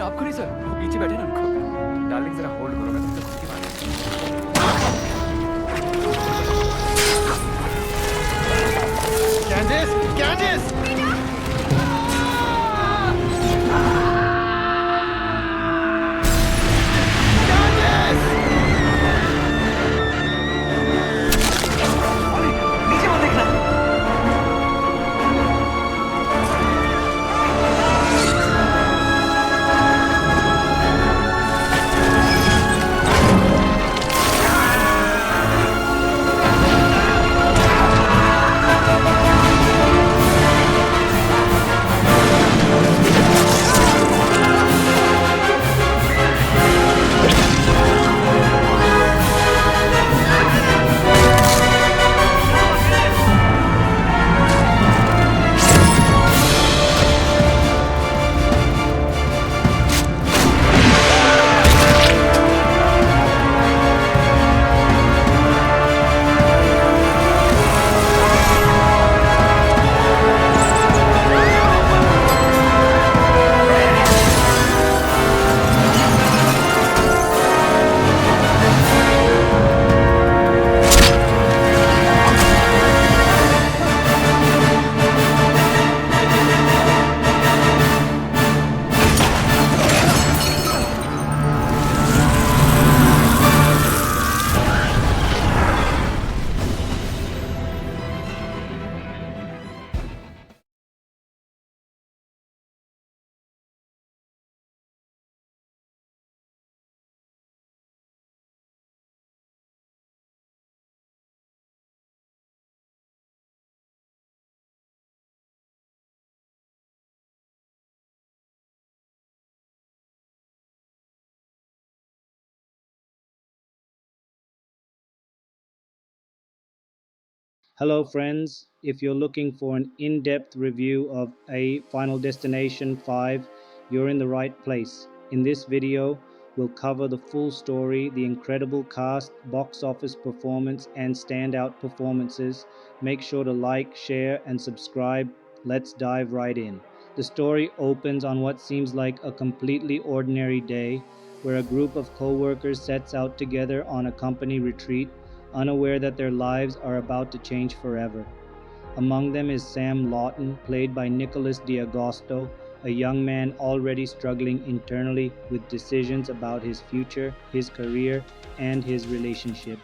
आपको नहीं सर, वो पीछे बैठे ना उनको। डार्लिंग जरा होल्ड करो, मैं तुमसे खुद की बात। कैंडिस, कैंडिस! Hello, friends. If you're looking for an in depth review of a Final Destination 5, you're in the right place. In this video, we'll cover the full story, the incredible cast, box office performance, and standout performances. Make sure to like, share, and subscribe. Let's dive right in. The story opens on what seems like a completely ordinary day, where a group of coworkers sets out together on a company retreat, unaware that their lives are about to change forever. Among them is Sam Lawton, played by Nicholas D'Agosto, a young man already struggling internally with decisions about his future, his career, and his relationship.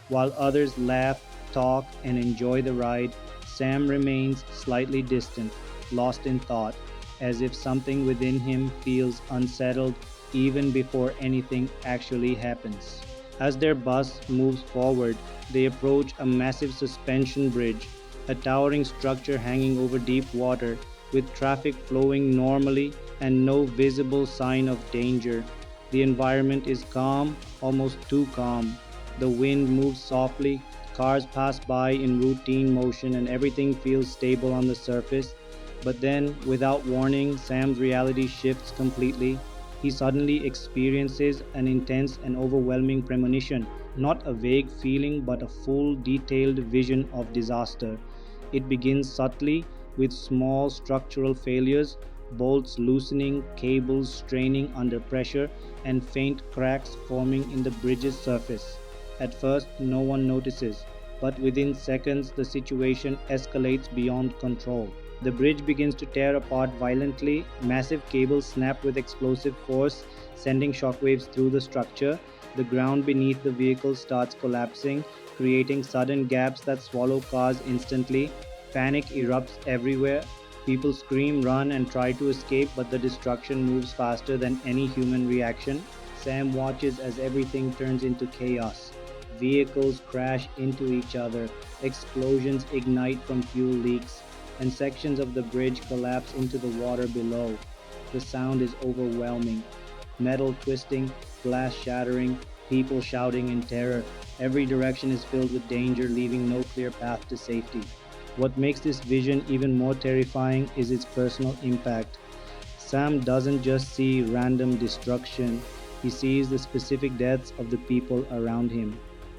While others laugh, talk, and enjoy the ride, Sam remains slightly distant, lost in thought, as if something within him feels unsettled even before anything actually happens. As their bus moves forward, they approach a massive suspension bridge, a towering structure hanging over deep water, with traffic flowing normally and no visible sign of danger. The environment is calm, almost too calm. The wind moves softly, cars pass by in routine motion, and everything feels stable on the surface. But then, without warning, Sam's reality shifts completely. He suddenly experiences an intense and overwhelming premonition, not a vague feeling but a full, detailed vision of disaster. It begins subtly with small structural failures, bolts loosening, cables straining under pressure, and faint cracks forming in the bridge's surface. At first, no one notices, but within seconds, the situation escalates beyond control. The bridge begins to tear apart violently. Massive cables snap with explosive force, sending shockwaves through the structure. The ground beneath the vehicle starts collapsing, creating sudden gaps that swallow cars instantly. Panic erupts everywhere. People scream, run, and try to escape, but the destruction moves faster than any human reaction. Sam watches as everything turns into chaos. Vehicles crash into each other, explosions ignite from fuel leaks, and sections of the bridge collapse into the water below. The sound is overwhelming. Metal twisting, glass shattering, people shouting in terror. Every direction is filled with danger, leaving no clear path to safety. What makes this vision even more terrifying is its personal impact. Sam doesn't just see random destruction, he sees the specific deaths of the people around him.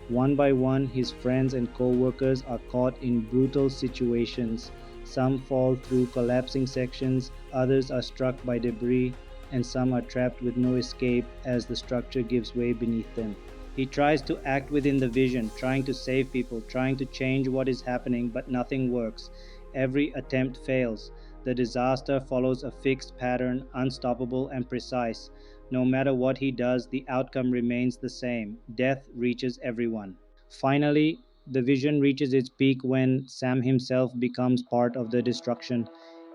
One by one, his friends and co-workers are caught in brutal situations. Some fall through collapsing sections, others are struck by debris, and some are trapped with no escape as the structure gives way beneath them. He tries to act within the vision, trying to save people, trying to change what is happening, but nothing works. Every attempt fails. The disaster follows a fixed pattern, unstoppable and precise. No matter what he does, the outcome remains the same. Death reaches everyone. Finally, the vision reaches its peak when Sam himself becomes part of the destruction.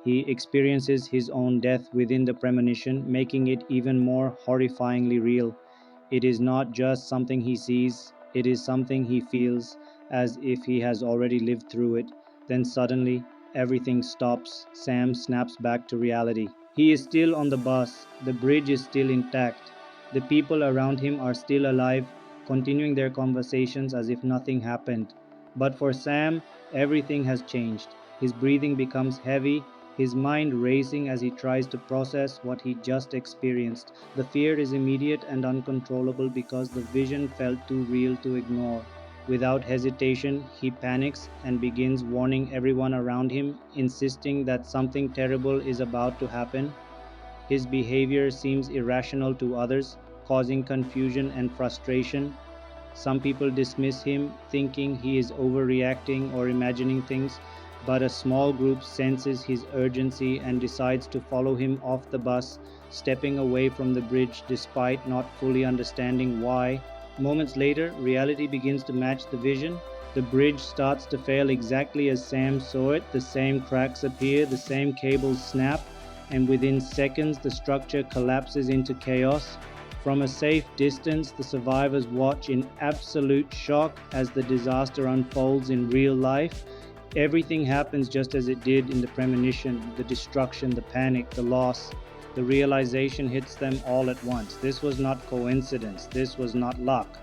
He experiences his own death within the premonition, making it even more horrifyingly real. It is not just something he sees, it is something he feels, as if he has already lived through it. Then suddenly, everything stops. Sam snaps back to reality. He is still on the bus, the bridge is still intact, the people around him are still alive, continuing their conversations as if nothing happened. But for Sam, everything has changed. His breathing becomes heavy, his mind racing as he tries to process what he just experienced. The fear is immediate and uncontrollable because the vision felt too real to ignore. Without hesitation, he panics and begins warning everyone around him, insisting that something terrible is about to happen. His behavior seems irrational to others, causing confusion and frustration. Some people dismiss him, thinking he is overreacting or imagining things, but a small group senses his urgency and decides to follow him off the bus, stepping away from the bridge despite not fully understanding why. Moments later, reality begins to match the vision. The bridge starts to fail exactly as Sam saw it. The same cracks appear, the same cables snap, and within seconds the structure collapses into chaos. From a safe distance, the survivors watch in absolute shock as the disaster unfolds in real life. Everything happens just as it did in the premonition: the destruction, the panic, the loss. The realization hits them all at once. This was not coincidence, this was not luck.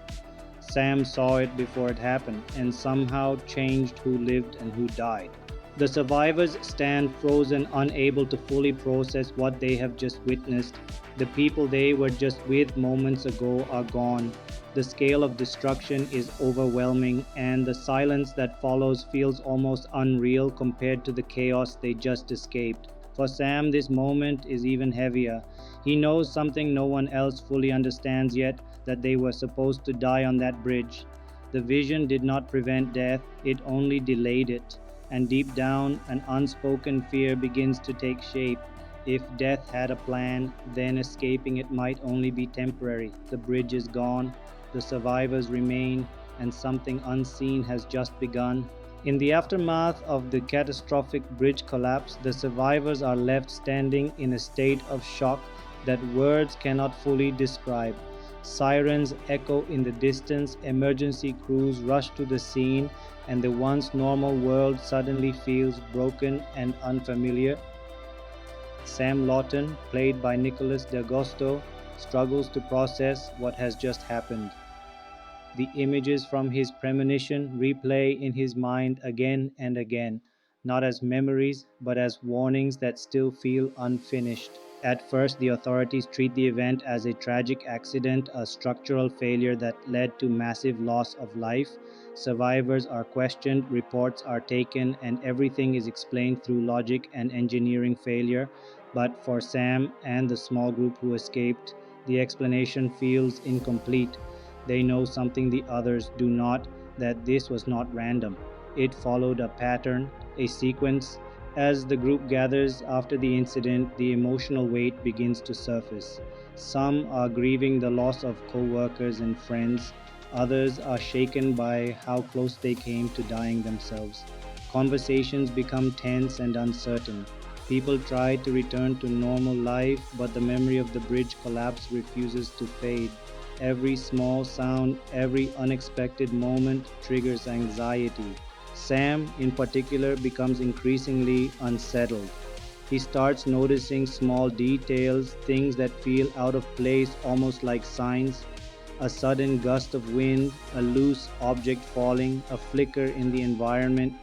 Sam saw it before it happened and somehow changed who lived and who died. The survivors stand frozen, unable to fully process what they have just witnessed. The people they were just with moments ago are gone. The scale of destruction is overwhelming, and the silence that follows feels almost unreal compared to the chaos they just escaped. For Sam, this moment is even heavier. He knows something no one else fully understands yet, that they were supposed to die on that bridge. The vision did not prevent death, it only delayed it. And deep down, an unspoken fear begins to take shape. If death had a plan, then escaping it might only be temporary. The bridge is gone, the survivors remain, and something unseen has just begun. In the aftermath of the catastrophic bridge collapse, the survivors are left standing in a state of shock that words cannot fully describe. Sirens echo in the distance, emergency crews rush to the scene, and the once normal world suddenly feels broken and unfamiliar. Sam Lawton, played by Nicholas D'Agosto, struggles to process what has just happened. The images from his premonition replay in his mind again and again, not as memories, but as warnings that still feel unfinished. At first, the authorities treat the event as a tragic accident, a structural failure that led to massive loss of life. Survivors are questioned, reports are taken, and everything is explained through logic and engineering failure. But for Sam and the small group who escaped, the explanation feels incomplete. They know something the others do not, that this was not random. It followed a pattern, a sequence. As the group gathers after the incident, the emotional weight begins to surface. Some are grieving the loss of coworkers and friends. Others are shaken by how close they came to dying themselves. Conversations become tense and uncertain. People try to return to normal life, but the memory of the bridge collapse refuses to fade. Every small sound, every unexpected moment triggers anxiety. Sam, in particular, becomes increasingly unsettled. He starts noticing small details, things that feel out of place, almost like signs. A sudden gust of wind, a loose object falling, a flicker in the environment.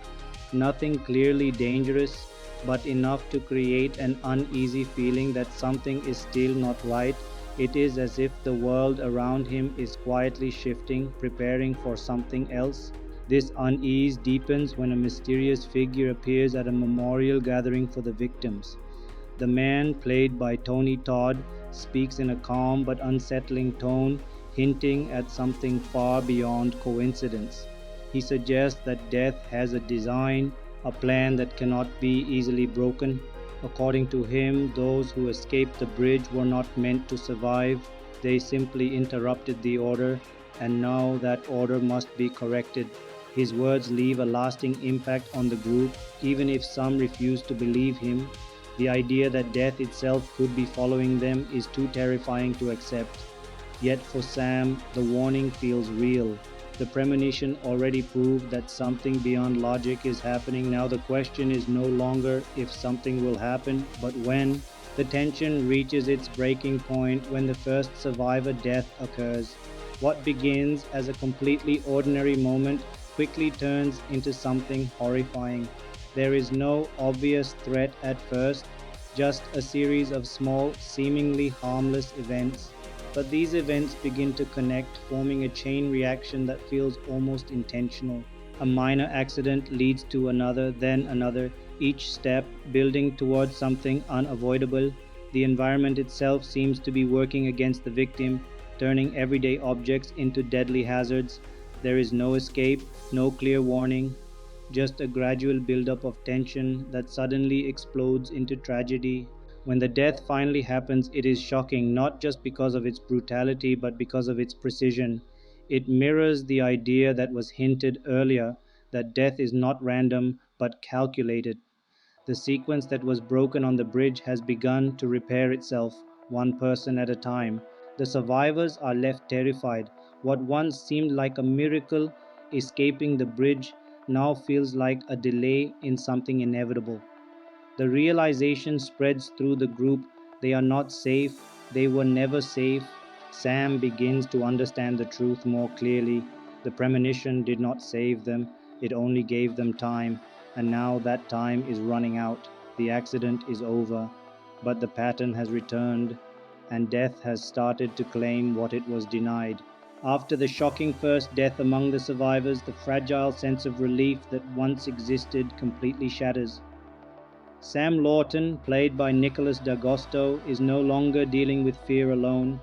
Nothing clearly dangerous, but enough to create an uneasy feeling that something is still not right. It is as if the world around him is quietly shifting, preparing for something else. This unease deepens when a mysterious figure appears at a memorial gathering for the victims. The man, played by Tony Todd, speaks in a calm but unsettling tone, hinting at something far beyond coincidence. He suggests that death has a design, a plan that cannot be easily broken. According to him, those who escaped the bridge were not meant to survive, they simply interrupted the order, and now that order must be corrected. His words leave a lasting impact on the group, even if some refuse to believe him. The idea that death itself could be following them is too terrifying to accept. Yet for Sam, the warning feels real. The premonition already proved that something beyond logic is happening. Now the question is no longer if something will happen, but when. The tension reaches its breaking point when the first survivor death occurs. What begins as a completely ordinary moment quickly turns into something horrifying. There is no obvious threat at first, just a series of small, seemingly harmless events. But these events begin to connect, forming a chain reaction that feels almost intentional. A minor accident leads to another, then another, each step building towards something unavoidable. The environment itself seems to be working against the victim, turning everyday objects into deadly hazards. There is no escape, no clear warning, just a gradual buildup of tension that suddenly explodes into tragedy. When the death finally happens, it is shocking not just because of its brutality but because of its precision. It mirrors the idea that was hinted earlier that death is not random but calculated. The sequence that was broken on the bridge has begun to repair itself, one person at a time. The survivors are left terrified. What once seemed like a miracle, escaping the bridge, now feels like a delay in something inevitable. The realization spreads through the group. They are not safe. They were never safe. Sam begins to understand the truth more clearly. The premonition did not save them, it only gave them time. And now that time is running out. The accident is over. But the pattern has returned, and death has started to claim what it was denied. After the shocking first death among the survivors, the fragile sense of relief that once existed completely shatters. Sam Lawton, played by Nicholas D'Agosto, is no longer dealing with fear alone.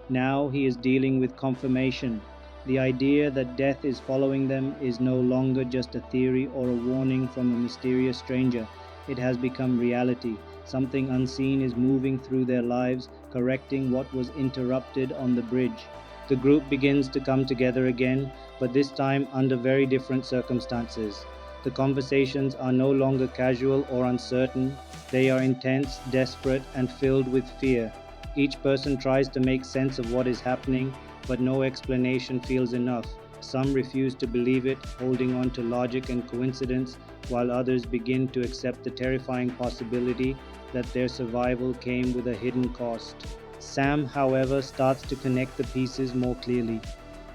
Now he is dealing with confirmation. The idea that death is following them is no longer just a theory or a warning from a mysterious stranger. It has become reality. Something unseen is moving through their lives, correcting what was interrupted on the bridge. The group begins to come together again, but this time under very different circumstances. The conversations are no longer casual or uncertain. They are intense, desperate, and filled with fear. Each person tries to make sense of what is happening, but no explanation feels enough. Some refuse to believe it, holding on to logic and coincidence, while others begin to accept the terrifying possibility that their survival came with a hidden cost. Sam, however, starts to connect the pieces more clearly.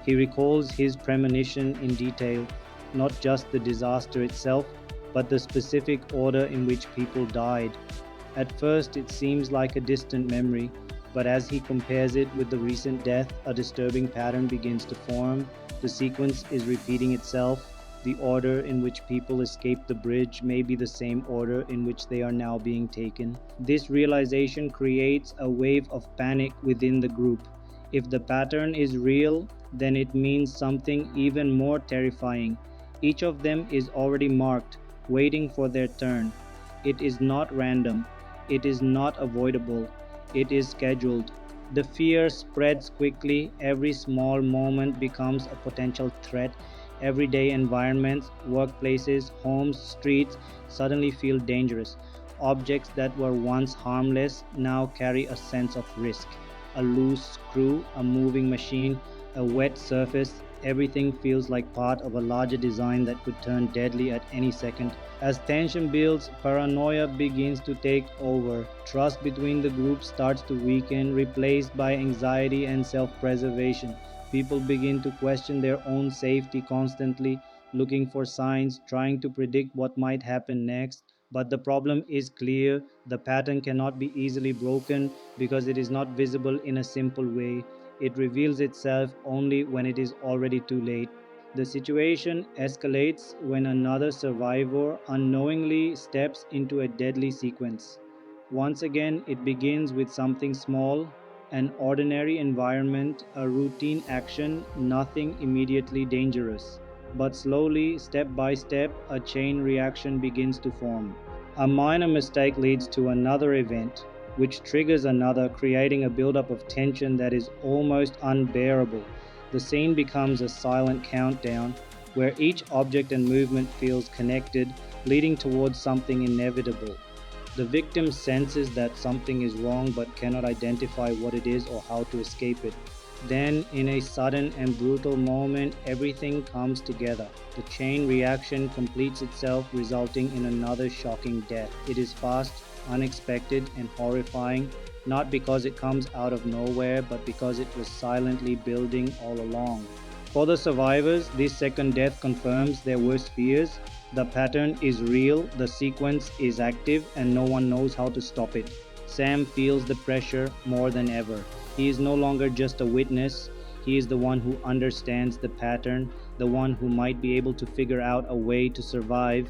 He recalls his premonition in detail, not just the disaster itself, but the specific order in which people died. At first, it seems like a distant memory, but as he compares it with the recent death, a disturbing pattern begins to form. The sequence is repeating itself. The order in which people escape the bridge may be the same order in which they are now being taken. This realization creates a wave of panic within the group. If the pattern is real, then it means something even more terrifying. Each of them is already marked, waiting for their turn. It is not random. It is not avoidable. It is scheduled. The fear spreads quickly. Every small moment becomes a potential threat. Everyday environments, workplaces, homes, streets suddenly feel dangerous. Objects that were once harmless now carry a sense of risk. A loose screw, a moving machine, a wet surface, everything feels like part of a larger design that could turn deadly at any second. As tension builds, paranoia begins to take over. Trust between the groups starts to weaken, replaced by anxiety and self-preservation. People begin to question their own safety constantly, looking for signs, trying to predict what might happen next. But the problem is clear. The pattern cannot be easily broken because it is not visible in a simple way. It reveals itself only when it is already too late. The situation escalates when another survivor unknowingly steps into a deadly sequence. Once again, it begins with something small, an ordinary environment, a routine action, nothing immediately dangerous. But slowly, step by step, a chain reaction begins to form. A minor mistake leads to another event, which triggers another, creating a buildup of tension that is almost unbearable. The scene becomes a silent countdown where each object and movement feels connected, leading towards something inevitable. The victim senses that something is wrong but cannot identify what it is or how to escape it. Then, in a sudden and brutal moment, everything comes together. The chain reaction completes itself, resulting in another shocking death. It is fast, unexpected, and horrifying, not because it comes out of nowhere, but because it was silently building all along. For the survivors, this second death confirms their worst fears. The pattern is real, the sequence is active, and no one knows how to stop it. Sam feels the pressure more than ever. He is no longer just a witness, he is the one who understands the pattern, the one who might be able to figure out a way to survive.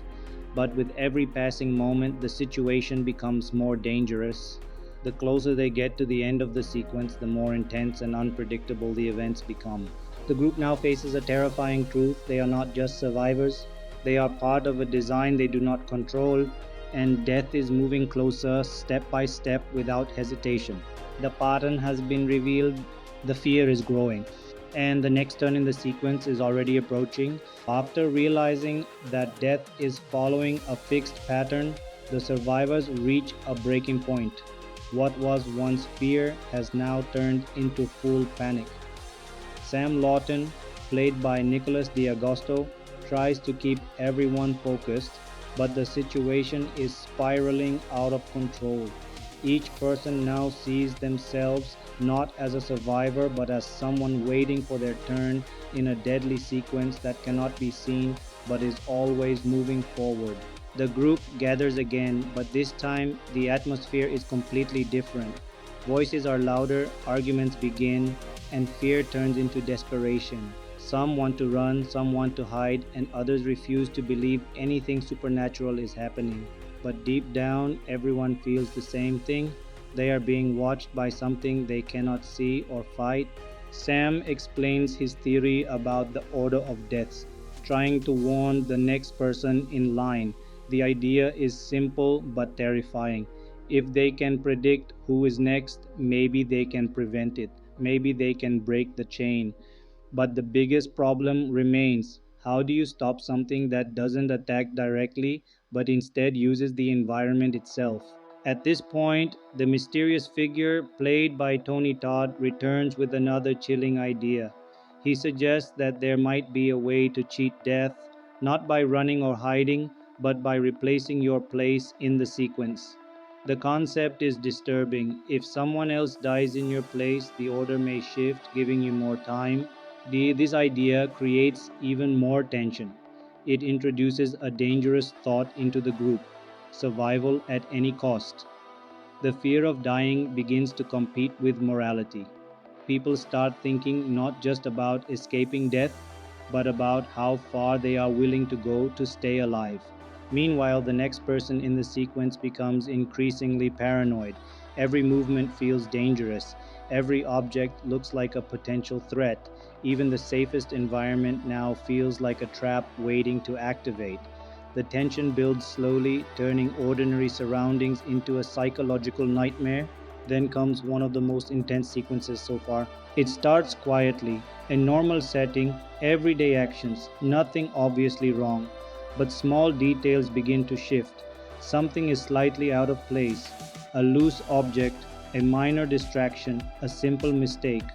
But with every passing moment, the situation becomes more dangerous. The closer they get to the end of the sequence, the more intense and unpredictable the events become. The group now faces a terrifying truth: they are not just survivors, they are part of a design they do not control, and death is moving closer step by step without hesitation. The pattern has been revealed, the fear is growing, and the next turn in the sequence is already approaching. After realizing that death is following a fixed pattern, the survivors reach a breaking point. What was once fear has now turned into full panic. Sam Lawton, played by Nicholas D'Agosto, tries to keep everyone focused, but the situation is spiraling out of control. Each person now sees themselves not as a survivor but as someone waiting for their turn in a deadly sequence that cannot be seen but is always moving forward. The group gathers again, but this time the atmosphere is completely different. Voices are louder, arguments begin, and fear turns into desperation. Some want to run, some want to hide, and others refuse to believe anything supernatural is happening. But deep down, everyone feels the same thing. They are being watched by something they cannot see or fight. Sam explains his theory about the order of deaths, trying to warn the next person in line. The idea is simple but terrifying. If they can predict who is next, maybe they can prevent it. Maybe they can break the chain. But the biggest problem remains: how do you stop something that doesn't attack directly but instead uses the environment itself? At this point, the mysterious figure, played by Tony Todd, returns with another chilling idea. He suggests that there might be a way to cheat death, not by running or hiding, but by replacing your place in the sequence. The concept is disturbing. If someone else dies in your place, the order may shift, giving you more time. This idea creates even more tension. It introduces a dangerous thought into the group: survival at any cost. The fear of dying begins to compete with morality. People start thinking not just about escaping death, but about how far they are willing to go to stay alive. Meanwhile, the next person in the sequence becomes increasingly paranoid. Every movement feels dangerous. Every object looks like a potential threat. Even the safest environment now feels like a trap waiting to activate. The tension builds slowly, turning ordinary surroundings into a psychological nightmare. Then comes one of the most intense sequences so far. It starts quietly, a normal setting, everyday actions, nothing obviously wrong. But small details begin to shift. Something is slightly out of place: a loose object, a minor distraction, a simple mistake.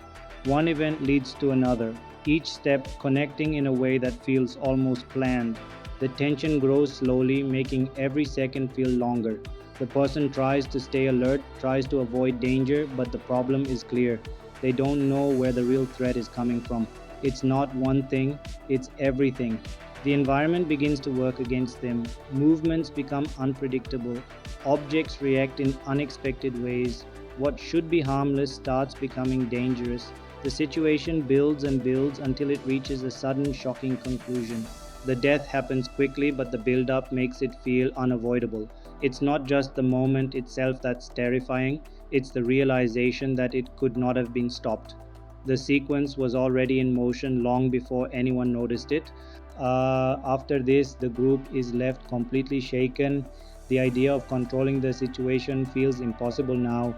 One event leads to another, each step connecting in a way that feels almost planned. The tension grows slowly, making every second feel longer. The person tries to stay alert, tries to avoid danger, but the problem is clear. They don't know where the real threat is coming from. It's not one thing, it's everything. The environment begins to work against them. Movements become unpredictable. Objects react in unexpected ways. What should be harmless starts becoming dangerous. The situation builds and builds until it reaches a sudden, shocking conclusion. The death happens quickly, but the build up makes it feel unavoidable. It's not just the moment itself that's terrifying, it's the realization that it could not have been stopped. The sequence was already in motion long before anyone noticed it. After this, the group is left completely shaken. The idea of controlling the situation feels impossible now.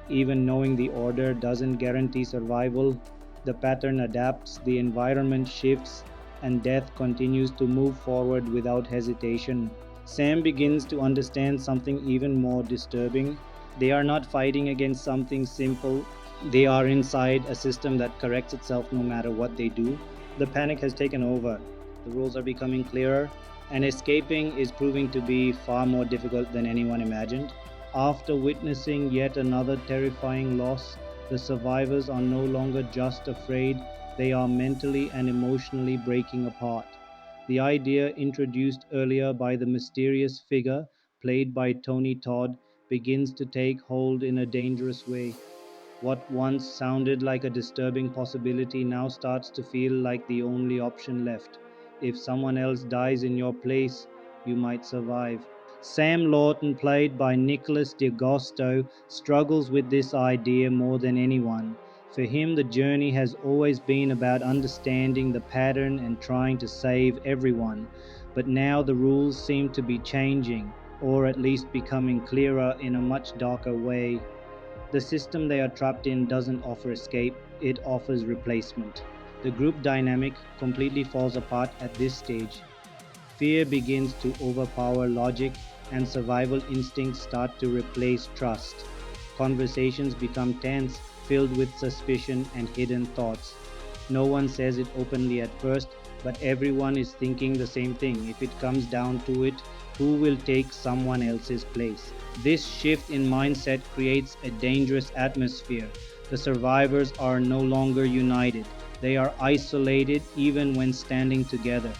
Even knowing the order doesn't guarantee survival. The pattern adapts, the environment shifts, and death continues to move forward without hesitation. Sam begins to understand something even more disturbing. They are not fighting against something simple, they are inside a system that corrects itself no matter what they do. The panic has taken over, the rules are becoming clearer, and escaping is proving to be far more difficult than anyone imagined. After witnessing yet another terrifying loss, the survivors are no longer just afraid, they are mentally and emotionally breaking apart. The idea introduced earlier by the mysterious figure, played by Tony Todd, begins to take hold in a dangerous way. What once sounded like a disturbing possibility now starts to feel like the only option left. If someone else dies in your place, you might survive. Sam Lawton, played by Nicholas D'Agosto, struggles with this idea more than anyone. For him, the journey has always been about understanding the pattern and trying to save everyone. But now the rules seem to be changing, or at least becoming clearer in a much darker way. The system they are trapped in doesn't offer escape, it offers replacement. The group dynamic completely falls apart at this stage. Fear begins to overpower logic, and survival instincts start to replace trust. Conversations become tense, filled with suspicion and hidden thoughts. No one says it openly at first, but everyone is thinking the same thing. If it comes down to it, who will take someone else's place? This shift in mindset creates a dangerous atmosphere. The survivors are no longer united, they are isolated even when standing together.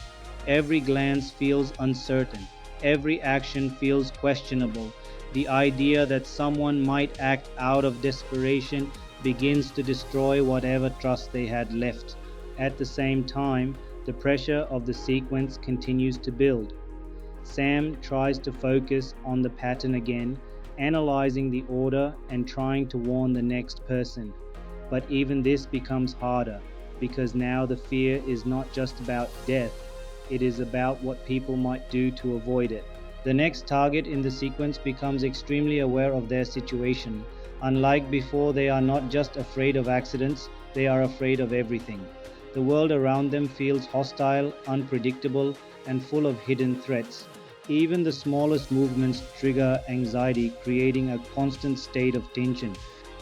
Every glance feels uncertain, every action feels questionable. The idea that someone might act out of desperation begins to destroy whatever trust they had left. At the same time, the pressure of the sequence continues to build. Sam tries to focus on the pattern again, analyzing the order and trying to warn the next person. But even this becomes harder because now the fear is not just about death, it is about what people might do to avoid it. The next target in the sequence becomes extremely aware of their situation. Unlike before, they are not just afraid of accidents, they are afraid of everything. The world around them feels hostile, unpredictable, and full of hidden threats. Even the smallest movements trigger anxiety, creating a constant state of tension.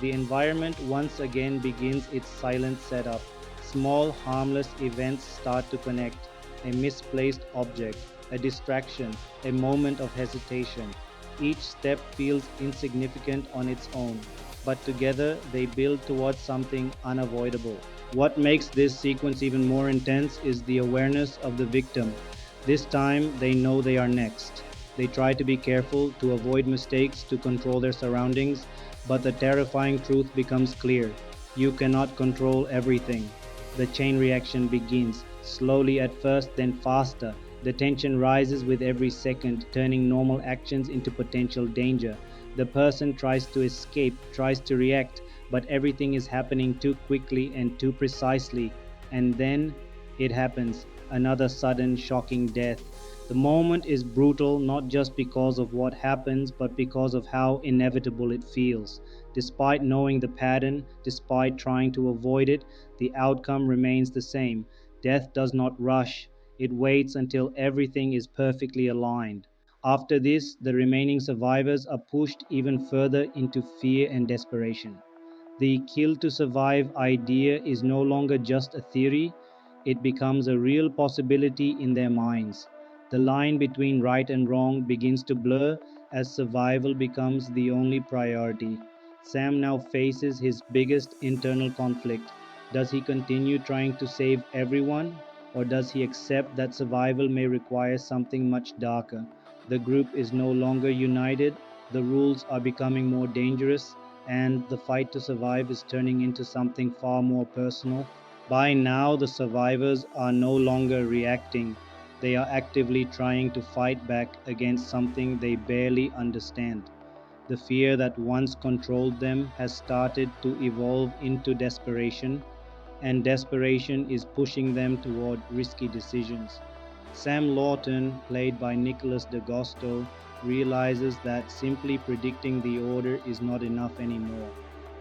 The environment once again begins its silent setup. Small, harmless events start to connect. A misplaced object, a distraction, a moment of hesitation. Each step feels insignificant on its own, but together they build towards something unavoidable. What makes this sequence even more intense is the awareness of the victim. This time they know they are next. They try to be careful, to avoid mistakes, to control their surroundings, but the terrifying truth becomes clear. You cannot control everything. The chain reaction begins, slowly at first, then faster. The tension rises with every second, turning normal actions into potential danger. The person tries to escape, tries to react, but everything is happening too quickly and too precisely. And then it happens, another sudden, shocking death. The moment is brutal not just because of what happens, but because of how inevitable it feels. Despite knowing the pattern, despite trying to avoid it, the outcome remains the same. Death does not rush, it waits until everything is perfectly aligned. After this, the remaining survivors are pushed even further into fear and desperation. The kill to survive idea is no longer just a theory, it becomes a real possibility in their minds. The line between right and wrong begins to blur as survival becomes the only priority. Sam now faces his biggest internal conflict. Does he continue trying to save everyone, or does he accept that survival may require something much darker? The group is no longer united, the rules are becoming more dangerous, and the fight to survive is turning into something far more personal. By now, the survivors are no longer reacting, They are actively trying to fight back against something they barely understand. The fear that once controlled them has started to evolve into desperation, and desperation is pushing them toward risky decisions. Sam Lawton, played by Nicholas D'Agosto, realizes that simply predicting the order is not enough anymore.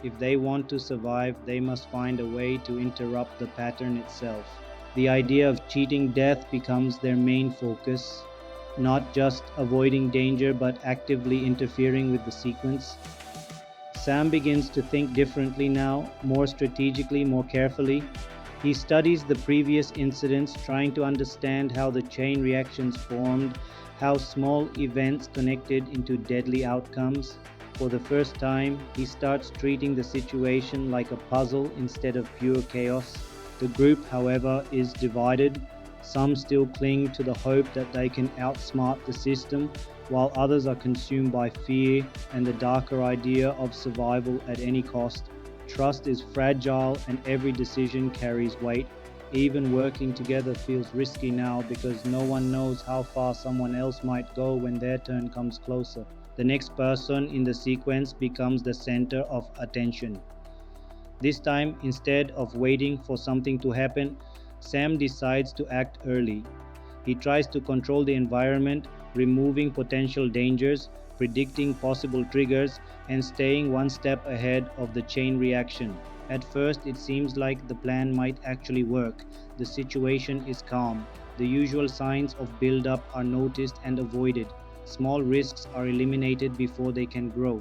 If they want to survive, they must find a way to interrupt the pattern itself. The idea of cheating death becomes their main focus, not just avoiding danger but actively interfering with the sequence. Sam begins to think differently now, more strategically, more carefully. He studies the previous incidents, trying to understand how the chain reactions formed, how small events connected into deadly outcomes. For the first time, he starts treating the situation like a puzzle instead of pure chaos. The group, however, is divided. Some still cling to the hope that they can outsmart the system, while others are consumed by fear and the darker idea of survival at any cost. Trust is fragile and every decision carries weight. Even working together feels risky now because no one knows how far someone else might go when their turn comes closer. The next person in the sequence becomes the center of attention. This time, instead of waiting for something to happen, Sam decides to act early. He tries to control the environment, removing potential dangers, predicting possible triggers, and staying one step ahead of the chain reaction. At first, it seems like the plan might actually work. The situation is calm. The usual signs of build-up are noticed and avoided. Small risks are eliminated before they can grow.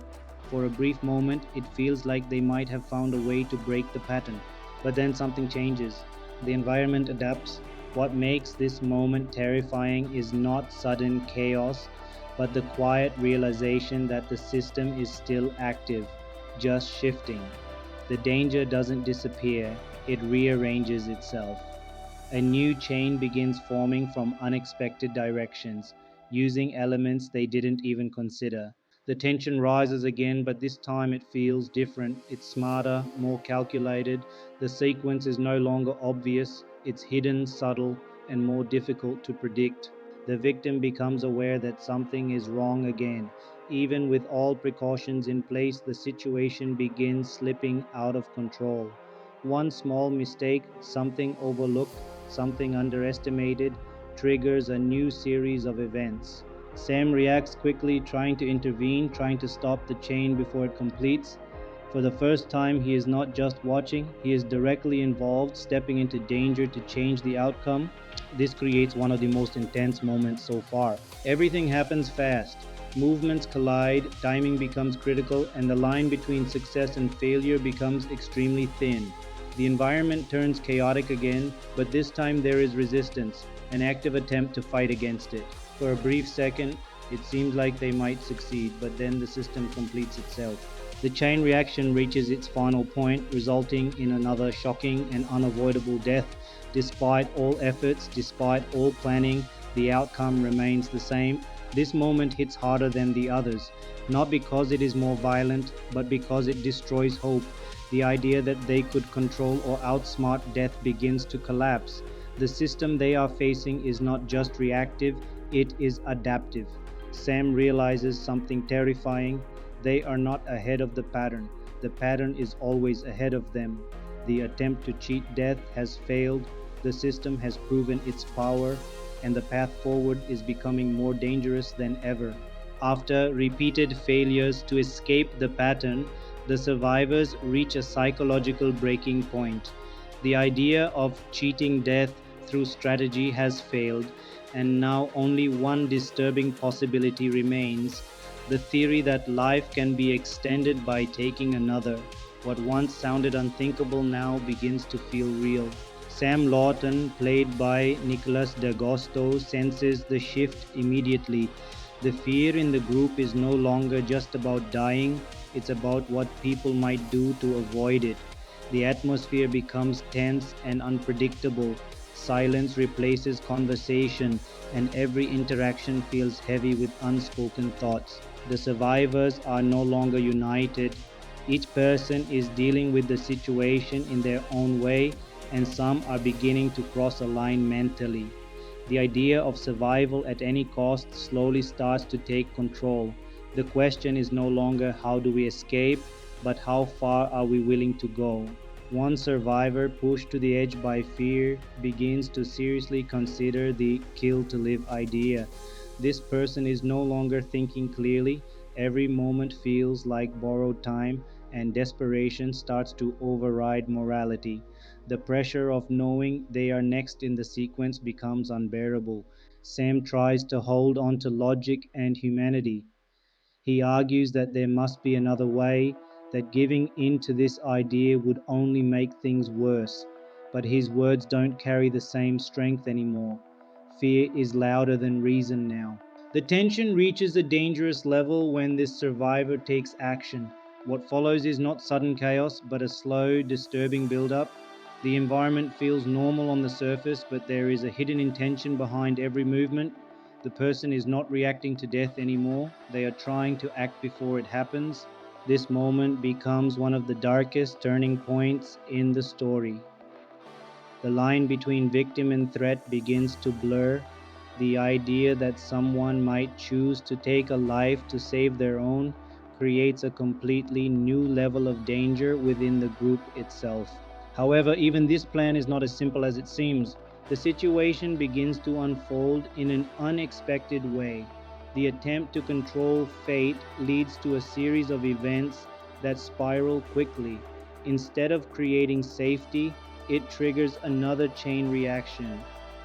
For a brief moment, it feels like they might have found a way to break the pattern. But then something changes. The environment adapts. What makes this moment terrifying is not sudden chaos, but the quiet realization that the system is still active, just shifting. The danger doesn't disappear, it rearranges itself. A new chain begins forming from unexpected directions, using elements they didn't even consider. The tension rises again, but this time it feels different. It's smarter, more calculated. The sequence is no longer obvious, it's hidden, subtle, and more difficult to predict. The victim becomes aware that something is wrong again. Even with all precautions in place, the situation begins slipping out of control. One small mistake, something overlooked, something underestimated, triggers a new series of events. Sam reacts quickly, trying to intervene, trying to stop the chain before it completes. For the first time, he is not just watching, he is directly involved, stepping into danger to change the outcome. This creates one of the most intense moments so far. Everything happens fast. Movements collide, timing becomes critical, and the line between success and failure becomes extremely thin. The environment turns chaotic again, but this time there is resistance, an active attempt to fight against it. For a brief second, it seems like they might succeed, but then the system completes itself. The chain reaction reaches its final point, resulting in another shocking and unavoidable death. Despite all efforts, despite all planning, the outcome remains the same. This moment hits harder than the others, not because it is more violent, but because it destroys hope. The idea that they could control or outsmart death begins to collapse. The system they are facing is not just reactive, it is adaptive. Sam realizes something terrifying. They are not ahead of the pattern is always ahead of them. The attempt to cheat death has failed, the system has proven its power, and the path forward is becoming more dangerous than ever. After repeated failures to escape the pattern, the survivors reach a psychological breaking point. The idea of cheating death through strategy has failed, and now only one disturbing possibility remains: the theory that life can be extended by taking another. What once sounded unthinkable now begins to feel real. Sam Lawton, played by Nicholas D'Agosto, senses the shift immediately. The fear in the group is no longer just about dying, it's about what people might do to avoid it. The atmosphere becomes tense and unpredictable. Silence replaces conversation, and every interaction feels heavy with unspoken thoughts. The survivors are no longer united. Each person is dealing with the situation in their own way, and some are beginning to cross a line mentally. The idea of survival at any cost slowly starts to take control. The question is no longer how do we escape, but how far are we willing to go? One survivor, pushed to the edge by fear, begins to seriously consider the kill to live idea. This person is no longer thinking clearly. Every moment feels like borrowed time, and desperation starts to override morality. The pressure of knowing they are next in the sequence becomes unbearable. Sam tries to hold on to logic and humanity. He argues that there must be another way, that giving in to this idea would only make things worse. But his words don't carry the same strength anymore. Fear is louder than reason now. The tension reaches a dangerous level when this survivor takes action. What follows is not sudden chaos, but a slow, disturbing build-up. The environment feels normal on the surface, but there is a hidden intention behind every movement. The person is not reacting to death anymore, they are trying to act before it happens. This moment becomes one of the darkest turning points in the story. The line between victim and threat begins to blur. The idea that someone might choose to take a life to save their own creates a completely new level of danger within the group itself. However, even this plan is not as simple as it seems. The situation begins to unfold in an unexpected way. The attempt to control fate leads to a series of events that spiral quickly. Instead of creating safety, it triggers another chain reaction,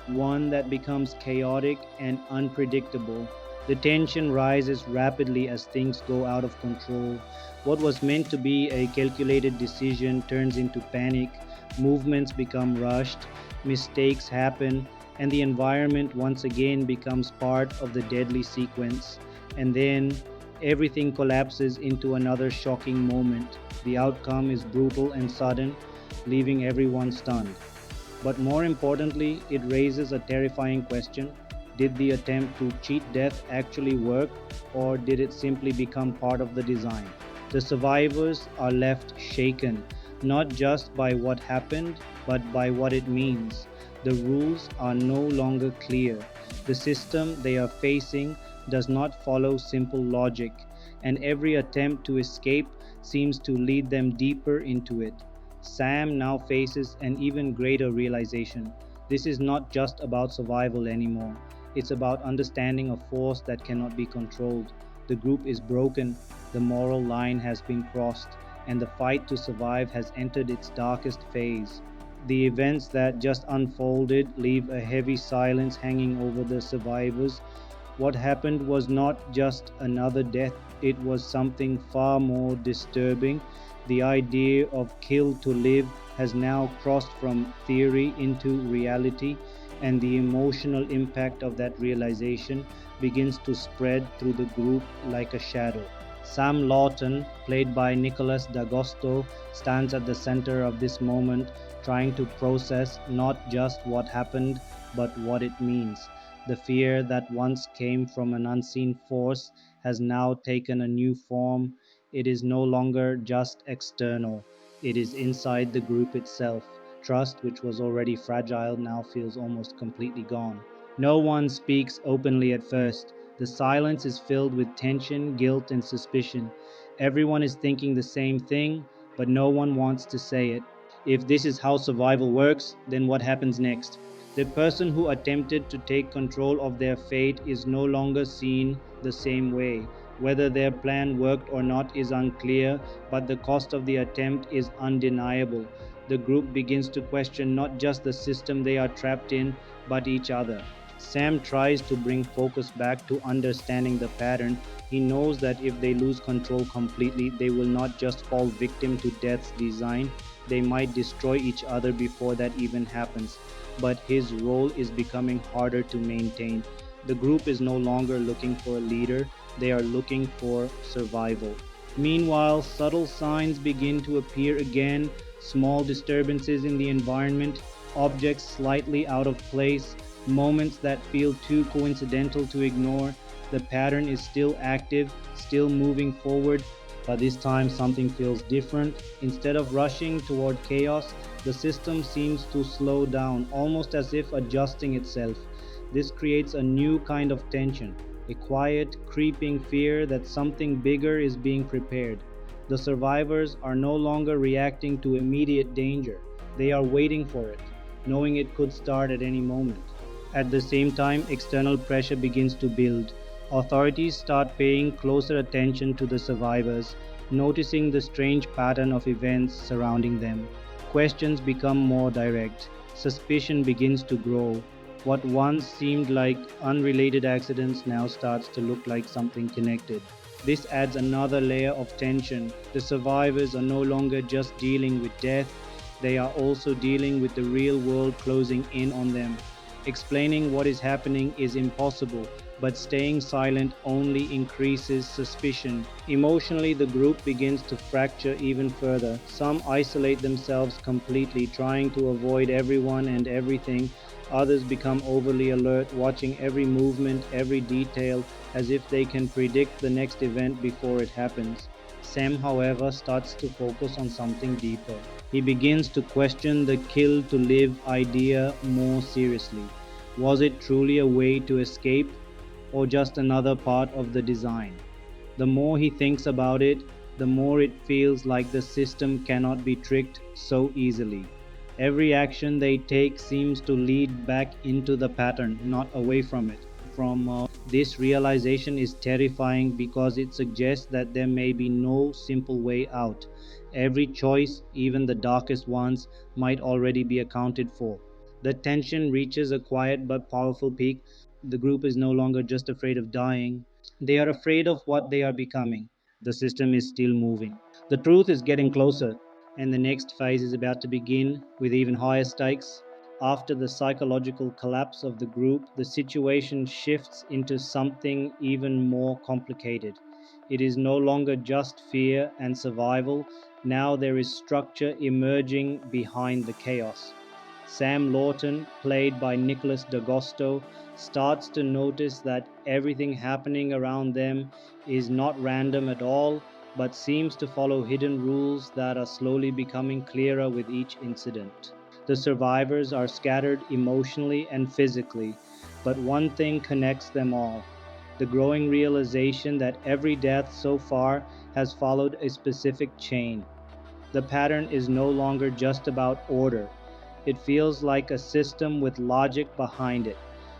one that becomes chaotic and unpredictable. The tension rises rapidly as things go out of control. What was meant to be a calculated decision turns into panic, movements become rushed, mistakes happen, and the environment once again becomes part of the deadly sequence. And then everything collapses into another shocking moment. The outcome is brutal and sudden, leaving everyone stunned. But more importantly, it raises a terrifying question. Did the attempt to cheat death actually work, or did it simply become part of the design? The survivors are left shaken, not just by what happened, but by what it means. The rules are no longer clear. The system they are facing does not follow simple logic, and every attempt to escape seems to lead them deeper into it. Sam now faces an even greater realization. This is not just about survival anymore. It's about understanding a force that cannot be controlled. The group is broken, the moral line has been crossed, and the fight to survive has entered its darkest phase. The events that just unfolded leave a heavy silence hanging over the survivors. What happened was not just another death, it was something far more disturbing. The idea of kill to live has now crossed from theory into reality, and the emotional impact of that realization begins to spread through the group like a shadow. Sam Lawton, played by Nicholas D'Agosto, stands at the center of this moment, trying to process not just what happened, but what it means. The fear that once came from an unseen force has now taken a new form. It is no longer just external, it is inside the group itself. Trust, which was already fragile, now feels almost completely gone. No one speaks openly at first. The silence is filled with tension, guilt, and suspicion. Everyone is thinking the same thing, but no one wants to say it. If this is how survival works, then what happens next? The person who attempted to take control of their fate is no longer seen the same way. Whether their plan worked or not is unclear, but the cost of the attempt is undeniable. The group begins to question not just the system they are trapped in, but each other. Sam tries to bring focus back to understanding the pattern. He knows that if they lose control completely, they will not just fall victim to death's design, they might destroy each other before that even happens. But his role is becoming harder to maintain. The group is no longer looking for a leader, they are looking for survival. Meanwhile, subtle signs begin to appear again, small disturbances in the environment, objects slightly out of place, moments that feel too coincidental to ignore. The pattern is still active, still moving forward, but this time something feels different. Instead of rushing toward chaos, the system seems to slow down, almost as if adjusting itself. This creates a new kind of tension, a quiet, creeping fear that something bigger is being prepared. The survivors are no longer reacting to immediate danger, they are waiting for it, knowing it could start at any moment. At the same time, external pressure begins to build. Authorities start paying closer attention to the survivors, noticing the strange pattern of events surrounding them. Questions become more direct. Suspicion begins to grow. What once seemed like unrelated accidents now starts to look like something connected. This adds another layer of tension. The survivors are no longer just dealing with death, they are also dealing with the real world closing in on them. Explaining what is happening is impossible, but staying silent only increases suspicion. Emotionally, the group begins to fracture even further. Some isolate themselves completely, trying to avoid everyone and everything. Others become overly alert, watching every movement, every detail, as if they can predict the next event before it happens. Sam, however, starts to focus on something deeper. He begins to question the kill to live idea more seriously. Was it truly a way to escape, or just another part of the design? The more he thinks about it, the more it feels like the system cannot be tricked so easily. Every action they take seems to lead back into the pattern, not away from it. From This realization is terrifying because it suggests that there may be no simple way out. Every choice, even the darkest ones, might already be accounted for. The tension reaches a quiet but powerful peak. The group is no longer just afraid of dying, they are afraid of what they are becoming. The system is still moving. The truth is getting closer, and the next phase is about to begin with even higher stakes. After the psychological collapse of the group, the situation shifts into something even more complicated. It is no longer just fear and survival, now there is structure emerging behind the chaos. Sam Lawton, played by Nicholas D'Agosto, starts to notice that everything happening around them is not random at all, but seems to follow hidden rules that are slowly becoming clearer with each incident. The survivors are scattered emotionally and physically, but one thing connects them all: the growing realization that every death so far has followed a specific chain. The pattern is no longer just about order. It feels like a system with logic behind it,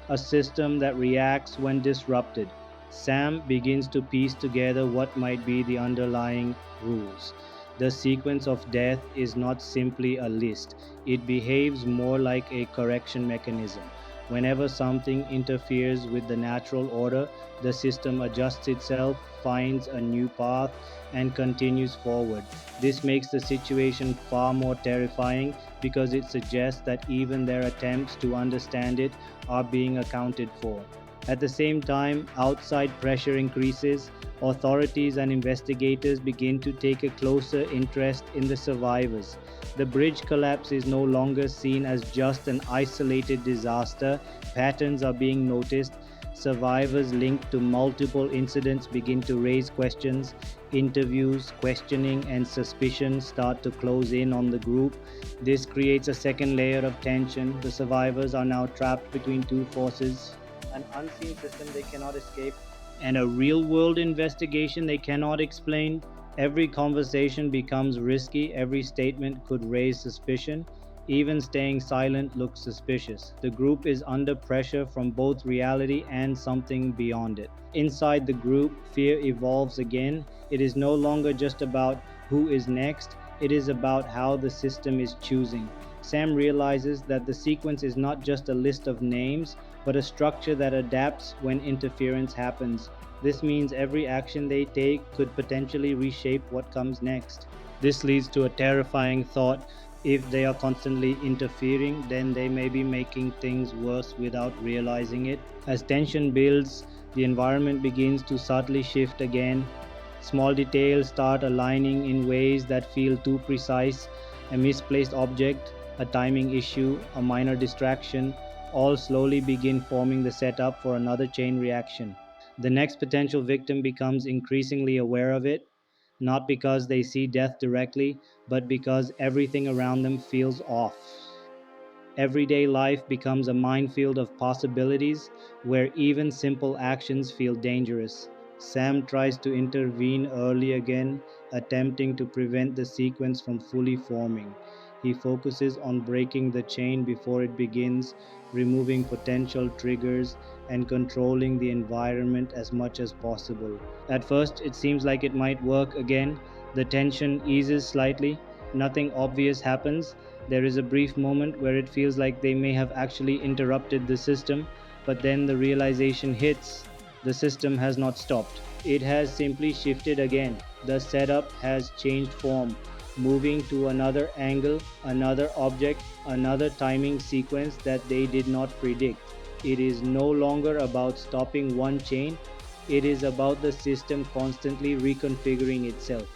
a system that reacts when disrupted. Sam begins to piece together what might be the underlying rules. The sequence of death is not simply a list, it behaves more like a correction mechanism. Whenever something interferes with the natural order, the system adjusts itself, finds a new path, and continues forward. This makes the situation far more terrifying because it suggests that even their attempts to understand it are being accounted for. At the same time, outside pressure increases. Authorities and investigators begin to take a closer interest in the survivors. The bridge collapse is no longer seen as just an isolated disaster. Patterns are being noticed. Survivors linked to multiple incidents begin to raise questions. Interviews, questioning, and suspicion start to close in on the group. This creates a second layer of tension. The survivors are now trapped between two forces: an unseen system they cannot escape, and a real world investigation they cannot explain. Every conversation becomes risky, every statement could raise suspicion. Even staying silent looks suspicious. The group is under pressure from both reality and something beyond it. Inside the group, fear evolves again. It is no longer just about who is next, it is about how the system is choosing. Sam realizes that the sequence is not just a list of names, but a structure that adapts when interference happens. This means every action they take could potentially reshape what comes next. This leads to a terrifying thought: if they are constantly interfering, then they may be making things worse without realizing it. As tension builds, the environment begins to subtly shift again. Small details start aligning in ways that feel too precise. A misplaced object, a timing issue, a minor distraction, all slowly begin forming the setup for another chain reaction. The next potential victim becomes increasingly aware of it, not because they see death directly, but because everything around them feels off. Everyday life becomes a minefield of possibilities where even simple actions feel dangerous. Sam tries to intervene early again, attempting to prevent the sequence from fully forming. He focuses on breaking the chain before it begins, removing potential triggers, and controlling the environment as much as possible. At first, it seems like it might work again. The tension eases slightly, nothing obvious happens. There is a brief moment where it feels like they may have actually interrupted the system, but then the realization hits: the system has not stopped. It has simply shifted again. The setup has changed form, moving to another angle, another object, another timing sequence that they did not predict. It is no longer about stopping one chain, it is about the system constantly reconfiguring itself.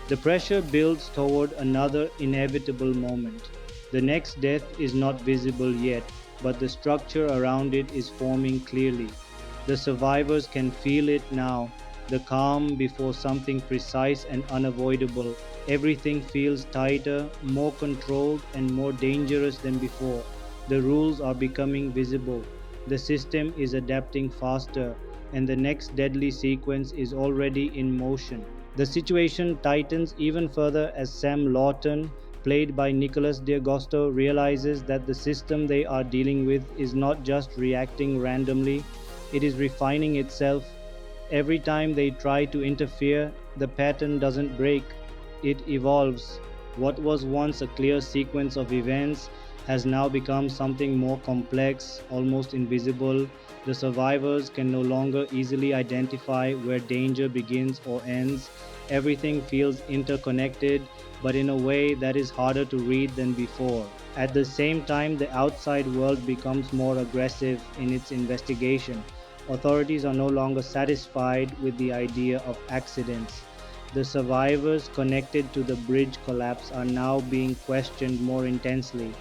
The pressure builds toward another inevitable moment. The next death is not visible yet, but the structure around it is forming clearly. The survivors can feel it now, the calm before something precise and unavoidable. Everything feels tighter, more controlled, and more dangerous than before. The rules are becoming visible. The system is adapting faster, and the next deadly sequence is already in motion. The situation tightens even further as Sam Lawton, played by Nicholas D'Agosto, realizes that the system they are dealing with is not just reacting randomly, it is refining itself. Every time they try to interfere, the pattern doesn't break, it evolves. What was once a clear sequence of events has now become something more complex, almost invisible. The survivors can no longer easily identify where danger begins or ends. Everything feels interconnected, but in a way that is harder to read than before. At the same time, the outside world becomes more aggressive in its investigation. Authorities are no longer satisfied with the idea of accidents. The survivors connected to the bridge collapse are now being questioned more intensely.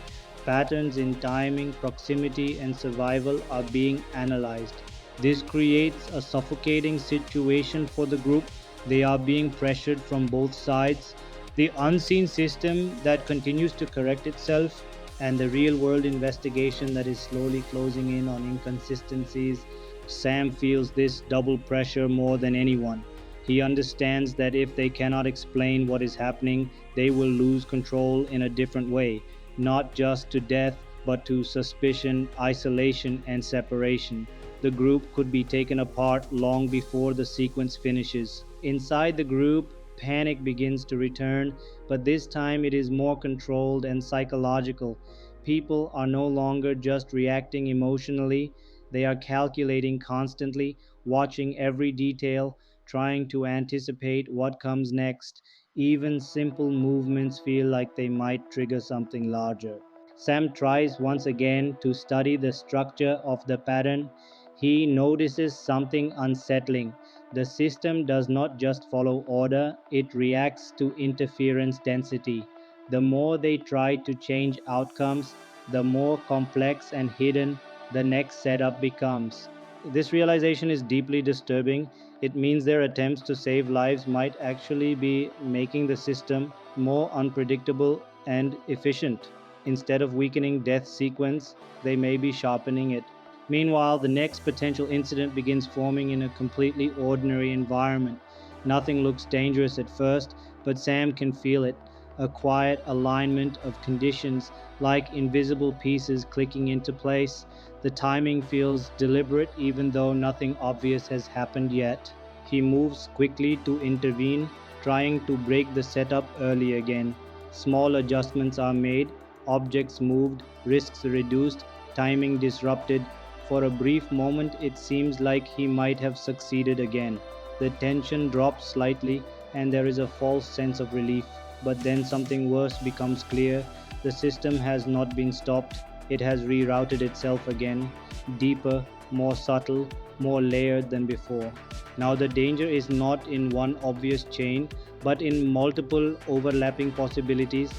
Patterns in timing, proximity, and survival are being analyzed. This creates a suffocating situation for the group. They are being pressured from both sides. The unseen system that continues to correct itself, and the real world investigation that is slowly closing in on inconsistencies. Sam feels this double pressure more than anyone. He understands that if they cannot explain what is happening, they will lose control in a different way, not just to death, but to suspicion, isolation, and separation. The group could be taken apart long before the sequence finishes. Inside the group, panic begins to return, but this time it is more controlled and psychological. People are no longer just reacting emotionally, they are calculating constantly, watching every detail, trying to anticipate what comes next. Even simple movements feel like they might trigger something larger. Sam tries once again to study the structure of the pattern. He notices something unsettling. The system does not just follow order, it reacts to interference density. The more they try to change outcomes, the more complex and hidden the next setup becomes. This realization is deeply disturbing. It means their attempts to save lives might actually be making the system more unpredictable and efficient. Instead of weakening death sequence, they may be sharpening it. Meanwhile, the next potential incident begins forming in a completely ordinary environment. Nothing looks dangerous at first, but Sam can feel it. A quiet alignment of conditions, like invisible pieces clicking into place. The timing feels deliberate even though nothing obvious has happened yet. He moves quickly to intervene, trying to break the setup early again. Small adjustments are made, objects moved, risks reduced, timing disrupted. For a brief moment, it seems like he might have succeeded again. The tension drops slightly, and there is a false sense of relief. But then something worse becomes clear. The system has not been stopped, it has rerouted itself again, deeper, more subtle, more layered than before. Now, the danger is not in one obvious chain, but in multiple overlapping possibilities.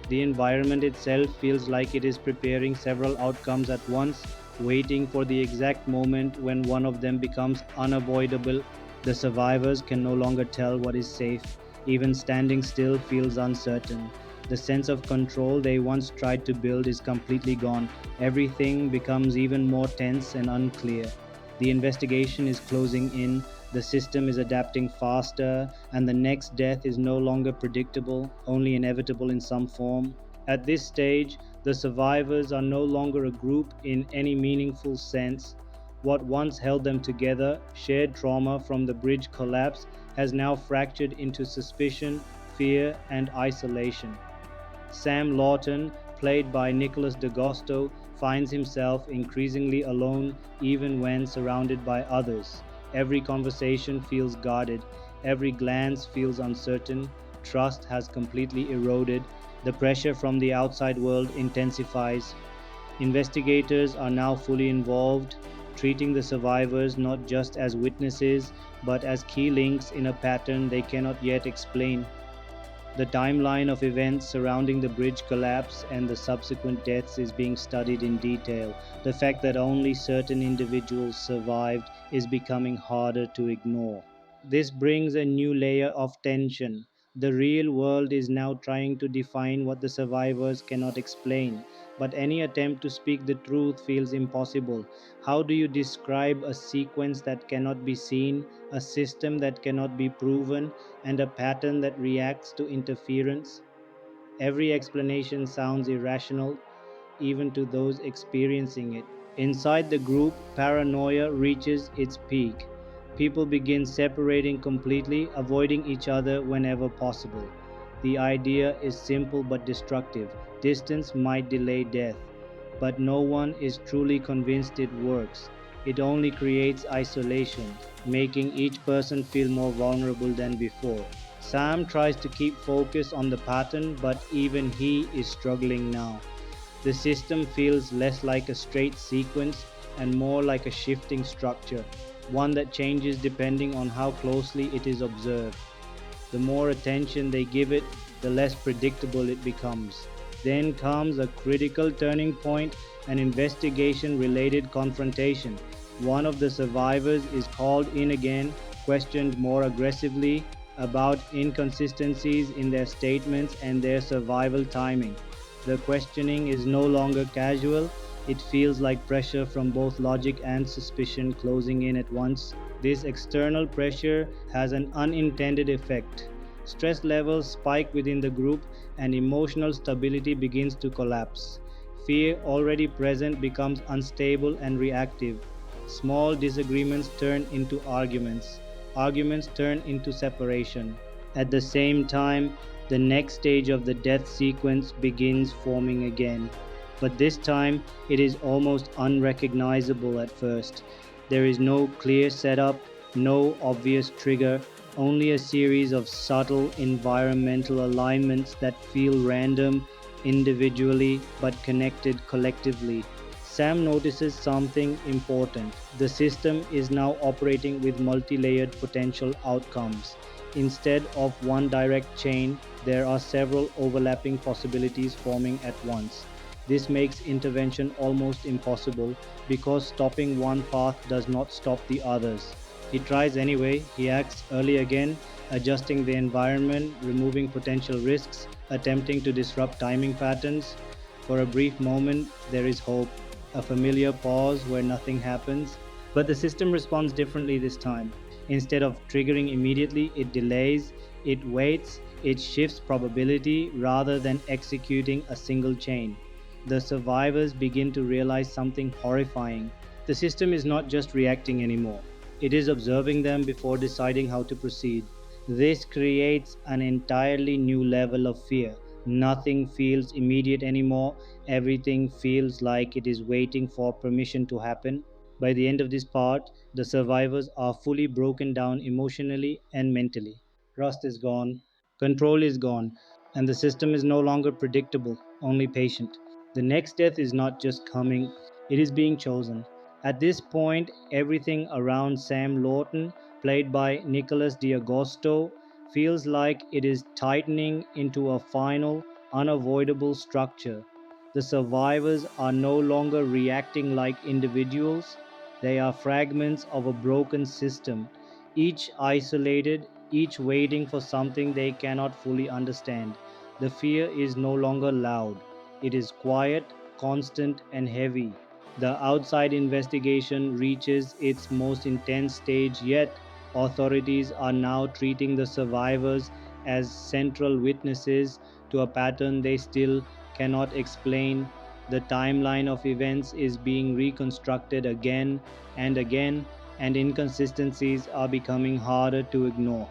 The environment itself feels like it is preparing several outcomes at once, waiting for the exact moment when one of them becomes unavoidable. The survivors can no longer tell what is safe. Even standing still feels uncertain. The sense of control they once tried to build is completely gone. Everything becomes even more tense and unclear. The investigation is closing in, the system is adapting faster, and the next death is no longer predictable, only inevitable in some form. At this stage, the survivors are no longer a group in any meaningful sense. What once held them together, shared trauma from the bridge collapse, has now fractured into suspicion, fear, and isolation. Sam Lawton, played by Nicholas D'Agosto, finds himself increasingly alone even when surrounded by others. Every conversation feels guarded, every glance feels uncertain, trust has completely eroded, the pressure from the outside world intensifies. Investigators are now fully involved, treating the survivors not just as witnesses but as key links in a pattern they cannot yet explain. The timeline of events surrounding the bridge collapse and the subsequent deaths is being studied in detail. The fact that only certain individuals survived is becoming harder to ignore. This brings a new layer of tension. The real world is now trying to define what the survivors cannot explain, but any attempt to speak the truth feels impossible. How do you describe a sequence that cannot be seen, a system that cannot be proven, and a pattern that reacts to interference? Every explanation sounds irrational, even to those experiencing it. Inside the group, paranoia reaches its peak. People begin separating completely, avoiding each other whenever possible. The idea is simple but destructive. Distance might delay death, but no one is truly convinced it works. It only creates isolation, making each person feel more vulnerable than before. Sam tries to keep focus on the pattern, but even he is struggling now. The system feels less like a straight sequence and more like a shifting structure, one that changes depending on how closely it is observed. The more attention they give it, the less predictable it becomes. Then comes a critical turning point, an investigation related confrontation. One of the survivors is called in again, questioned more aggressively about inconsistencies in their statements and their survival timing. The questioning is no longer casual, it feels like pressure from both logic and suspicion closing in at once. This external pressure has an unintended effect. Stress levels spike within the group and emotional stability begins to collapse. Fear, already present, becomes unstable and reactive. Small disagreements turn into arguments. Arguments turn into separation. At the same time, the next stage of the death sequence begins forming again. But this time, it is almost unrecognizable at first. There is no clear setup, no obvious trigger, only a series of subtle environmental alignments that feel random individually but connected collectively. Sam notices something important. The system is now operating with multi layered potential outcomes. Instead of one direct chain, there are several overlapping possibilities forming at once. This makes intervention almost impossible because stopping one path does not stop the others. He tries anyway, he acts early again, adjusting the environment, removing potential risks, attempting to disrupt timing patterns. For a brief moment, there is hope, a familiar pause where nothing happens. But the system responds differently this time. Instead of triggering immediately, it delays, it waits, it shifts probability rather than executing a single chain. The survivors begin to realize something horrifying. The system is not just reacting anymore, it is observing them before deciding how to proceed. This creates an entirely new level of fear. Nothing feels immediate anymore, everything feels like it is waiting for permission to happen. By the end of this part, the survivors are fully broken down emotionally and mentally. Trust is gone, control is gone, and the system is no longer predictable, only patient. The next death is not just coming, it is being chosen. At this point, everything around Sam Lawton, played by Nicholas D'Agosto, feels like it is tightening into a final, unavoidable structure. The survivors are no longer reacting like individuals, they are fragments of a broken system, each isolated, each waiting for something they cannot fully understand. The fear is no longer loud, it is quiet, constant, and heavy. The outside investigation reaches its most intense stage yet. Authorities are now treating the survivors as central witnesses to a pattern they still cannot explain. The timeline of events is being reconstructed again and again, and inconsistencies are becoming harder to ignore.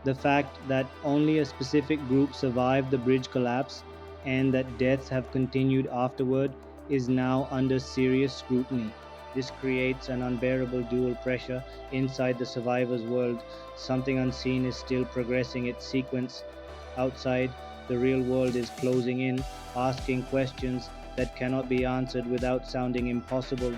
The fact that only a specific group survived the bridge collapse and that deaths have continued afterward is now under serious scrutiny. This creates an unbearable dual pressure inside the survivor's world. Something unseen is still progressing its sequence. Outside, the real world is closing in, asking questions that cannot be answered without sounding impossible.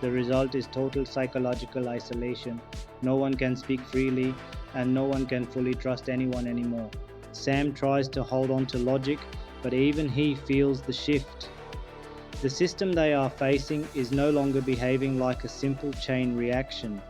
The result is total psychological isolation. No one can speak freely, and no one can fully trust anyone anymore. Sam tries to hold on to logic, but even he feels the shift. The system they are facing is no longer behaving like a simple chain reaction.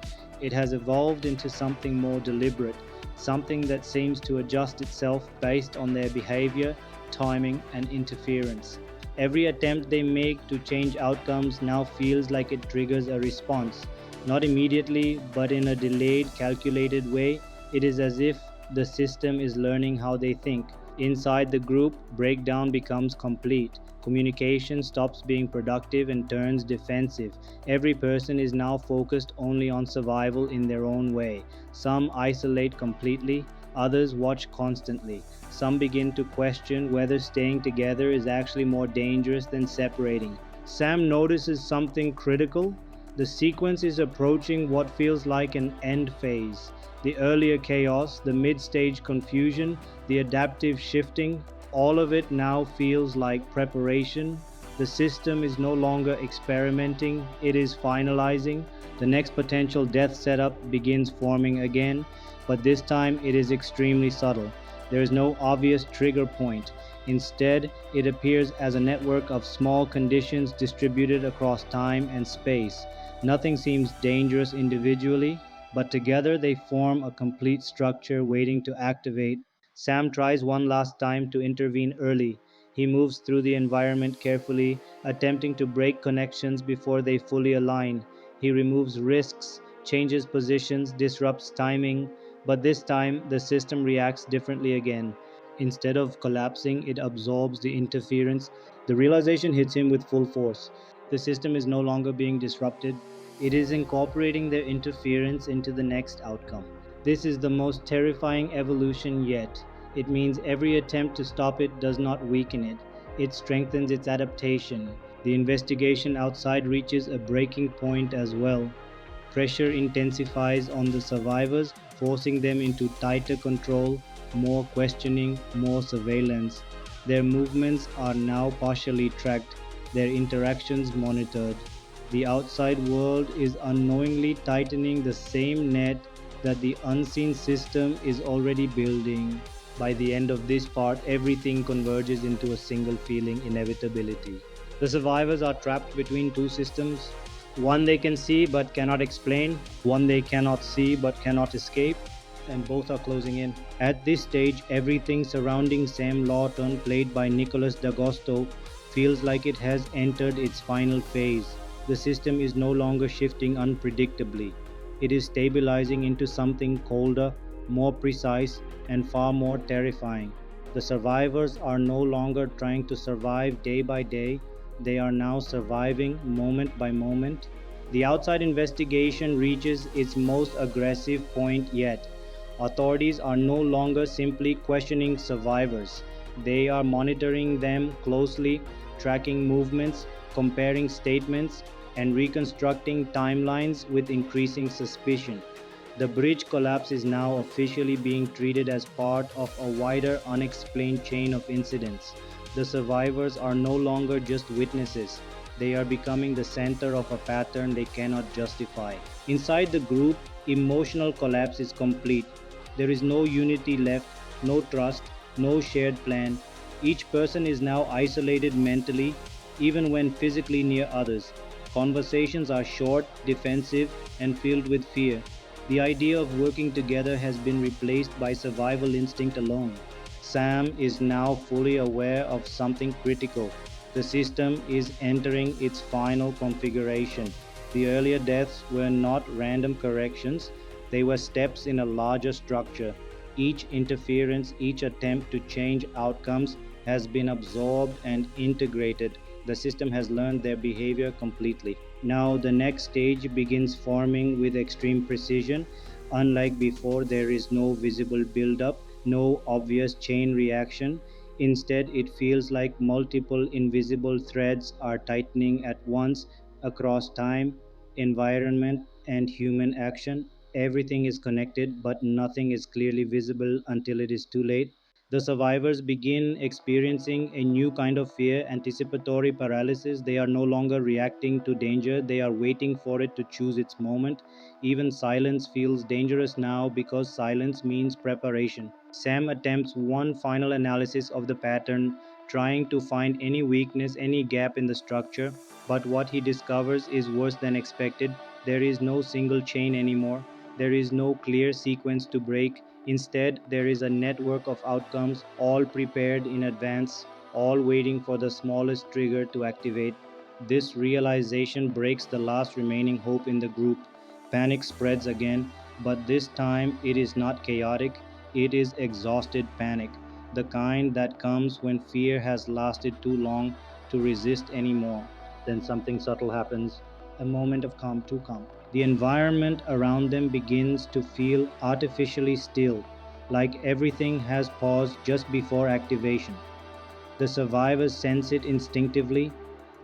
It has evolved into something more deliberate, something that seems to adjust itself based on their behavior, timing, and interference. Every attempt they make to change outcomes now feels like it triggers a response, not immediately, but in a delayed, calculated way. It is as if the system is learning how they think. Inside the group, breakdown becomes complete. Communication stops being productive and turns defensive. Every person is now focused only on survival in their own way. Some isolate completely, others watch constantly. Some begin to question whether staying together is actually more dangerous than separating. Sam notices something critical. The sequence is approaching what feels like an end phase. The earlier chaos, the mid-stage confusion, the adaptive shifting, all of it now feels like preparation. The system is no longer experimenting, it is finalizing. The next potential death setup begins forming again, but this time it is extremely subtle. There is no obvious trigger point. Instead, it appears as a network of small conditions distributed across time and space. Nothing seems dangerous individually, but together they form a complete structure waiting to activate. Sam tries one last time to intervene early. He moves through the environment carefully, attempting to break connections before they fully align. He removes risks, changes positions, disrupts timing, but this time the system reacts differently again. Instead of collapsing, it absorbs the interference. The realization hits him with full force. The system is no longer being disrupted, it is incorporating their interference into the next outcome. This is the most terrifying evolution yet. It means every attempt to stop it does not weaken it, it strengthens its adaptation. The investigation outside reaches a breaking point as well. Pressure intensifies on the survivors, forcing them into tighter control, more questioning, more surveillance. Their movements are now partially tracked, their interactions monitored. The outside world is unknowingly tightening the same net that the unseen system is already building. By the end of this part, everything converges into a single feeling: inevitability. The survivors are trapped between two systems, one they can see but cannot explain, one they cannot see but cannot escape, and both are closing in. At this stage, everything surrounding Sam Lawton, played by Nicholas D'Agosto, feels like it has entered its final phase. The system is no longer shifting unpredictably. It is stabilizing into something colder, more precise, and far more terrifying. The survivors are no longer trying to survive day by day, they are now surviving moment by moment. The outside investigation reaches its most aggressive point yet. Authorities are no longer simply questioning survivors, they are monitoring them closely, tracking movements, comparing statements, and reconstructing timelines with increasing suspicion. The bridge collapse is now officially being treated as part of a wider, unexplained chain of incidents. The survivors are no longer just witnesses, they are becoming the center of a pattern they cannot justify. Inside the group, emotional collapse is complete. There is no unity left, no trust, no shared plan. Each person is now isolated mentally, even when physically near others. Conversations are short, defensive, and filled with fear. The idea of working together has been replaced by survival instinct alone. Sam is now fully aware of something critical. The system is entering its final configuration. The earlier deaths were not random corrections, they were steps in a larger structure. Each interference, each attempt to change outcomes has been absorbed and integrated. The system has learned their behavior completely. Now, the next stage begins forming with extreme precision. Unlike before, there is no visible build-up, no obvious chain reaction. Instead, it feels like multiple invisible threads are tightening at once across time, environment, and human action. Everything is connected, but nothing is clearly visible until it is too late. The survivors begin experiencing a new kind of fear, anticipatory paralysis. They are no longer reacting to danger, they are waiting for it to choose its moment. Even silence feels dangerous now because silence means preparation. Sam attempts one final analysis of the pattern, trying to find any weakness, any gap in the structure, but what he discovers is worse than expected. There is no single chain anymore. There is no clear sequence to break. Instead, there is a network of outcomes, all prepared in advance, all waiting for the smallest trigger to activate. This realization breaks the last remaining hope in the group. Panic spreads again, but this time it is not chaotic, it is exhausted panic, the kind that comes when fear has lasted too long to resist anymore. Then something subtle happens, a moment of calm, too calm. The environment around them begins to feel artificially still, like everything has paused just before activation. The survivors sense it instinctively.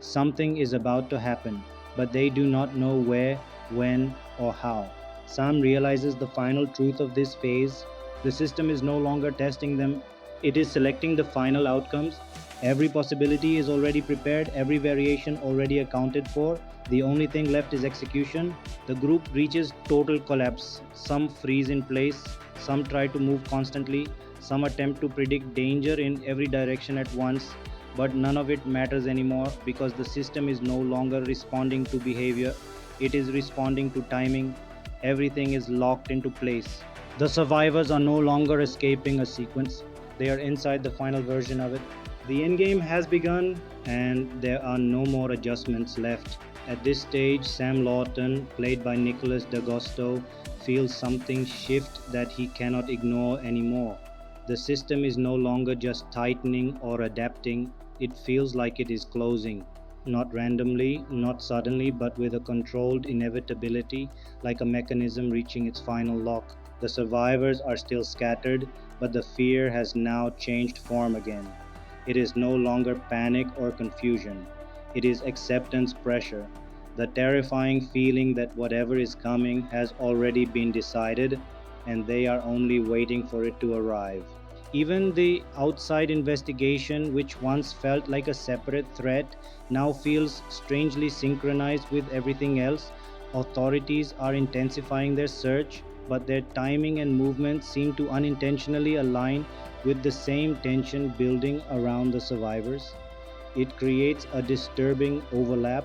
Something is about to happen, but they do not know where, when, or how. Sam realizes the final truth of this phase. The system is no longer testing them, it is selecting the final outcomes. Every possibility is already prepared, every variation already accounted for. The only thing left is execution. The group reaches total collapse. Some freeze in place, some try to move constantly, some attempt to predict danger in every direction at once, but none of it matters anymore because the system is no longer responding to behavior, it is responding to timing. Everything is locked into place. The survivors are no longer escaping a sequence, they are inside the final version of it. The endgame has begun, and there are no more adjustments left. At this stage, Sam Lawton, played by Nicholas D'Agosto, feels something shift that he cannot ignore anymore. The system is no longer just tightening or adapting, it feels like it is closing. Not randomly, not suddenly, but with a controlled inevitability, like a mechanism reaching its final lock. The survivors are still scattered, but the fear has now changed form again. It is no longer panic or confusion. It is acceptance pressure. The terrifying feeling that whatever is coming has already been decided and they are only waiting for it to arrive. Even the outside investigation, which once felt like a separate threat, now feels strangely synchronized with everything else. Authorities are intensifying their search, but their timing and movement seem to unintentionally align with the same tension building around the survivors. It creates a disturbing overlap,